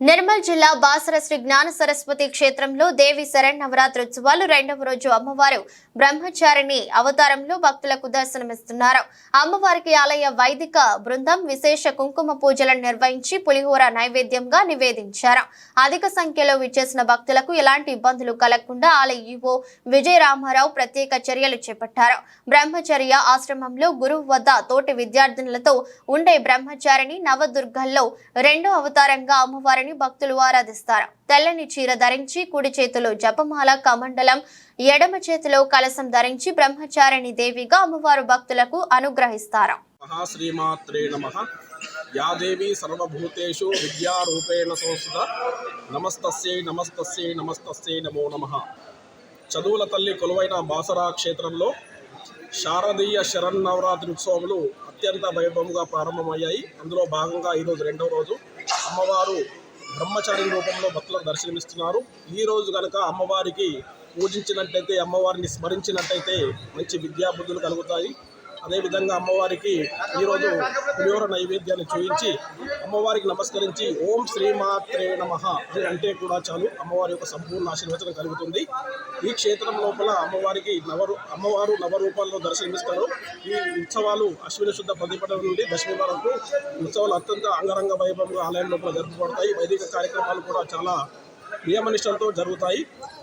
నిర్మల్ జిల్లా బాసర శ్రీ జ్ఞాన సరస్వతి క్షేత్రంలో దేవి శరన్నవరాత్రోత్సవాలు రెండవ రోజు అమ్మవారు బ్రహ్మచారిణి అవతారంలో భక్తులకు దర్శనమిస్తున్నారు. అమ్మవారికి ఆలయ వైదిక బృందం విశేష కుంకుమ పూజలను నిర్వహించి పులిహోర నైవేద్యంగా నివేదించారు. అధిక సంఖ్యలో విచ్చేసిన భక్తులకు ఎలాంటి ఇబ్బందులు కలగకుండా ఆలయ ఈవో విజయరామారావు ప్రత్యేక చర్యలు చేపట్టారు. బ్రహ్మచర్య ఆశ్రమంలో గురువు వద్ద తోటి విద్యార్థినులతో ఉండే బ్రహ్మచారిణి నవదుర్గల్లో రెండో అవతారంగా అమ్మవారిని భక్తులు ఆరాధిస్తారు. తెల్లని చీర ధరించి కుడి చేతిలో జపమాల కమండలం, ఎడమ చేతిలో కలశం ధరించి బ్రహ్మచారిణి దేవిగా అమ్మవారు భక్తులకు అనుగ్రహిస్తారు. శ్రీమాత్రే నమః. యా దేవి సర్వభూతేషు విద్యారూపేణ సంస్థిత నమస్తస్యై నమస్తస్యై నమస్తస్యై నమో నమః. చదువుల తల్లి కొలువైన బాసరా క్షేత్రంలో శారదీయ శరన్నవరాత్రి ఉత్సవములు అత్యంత వైభవంగా ప్రారంభమయ్యాయి. అందులో భాగంగా ఈరోజు రెండవ రోజు అమ్మవారు బ్రహ్మచారి రూపంలో భక్తులకు దర్శనమిస్తున్నారు. ఈ రోజు కనుక అమ్మవారికి పూజించినట్టయితే, అమ్మవారిని స్మరించినట్టయితే మంచి విద్యాబుద్ధులు కలుగుతాయి. అదేవిధంగా అమ్మవారికి ఈరోజు పులిహోర నైవేద్యాన్ని చూపించి అమ్మవారికి నమస్కరించి ఓం శ్రీమాత్రే నమః అని అంటే కూడా చాలు, అమ్మవారి యొక్క సంపూర్ణ ఆశీర్వచనం కలుగుతుంది. ఈ క్షేత్రం లోపల అమ్మవారు నవరూపాల్లో దర్శనమిస్తారు. ఈ ఉత్సవాలు అశ్విని శుద్ధ ప్రతిపదం నుండి దశమి వరకు ఉత్సవాలు అత్యంత అంగరంగ వైభవంగా ఆలయం లోపల జరుపుబడతాయి. వైదిక కార్యక్రమాలు కూడా చాలా నియమనిష్టలతో జరుగుతాయి.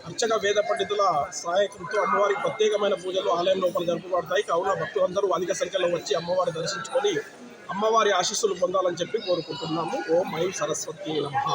అర్చక వేద పండితుల సహాయకంతో అమ్మవారికి ప్రత్యేకమైన పూజలు ఆలయం లోపల జరుపుబడతాయి. కావున భక్తులందరూ అధిక సంఖ్యలో వచ్చి అమ్మవారిని దర్శించుకొని అమ్మవారి ఆశీస్సులు పొందాలని చెప్పి కోరుకుంటున్నాము. ఓం ఐం సరస్వతి నమః.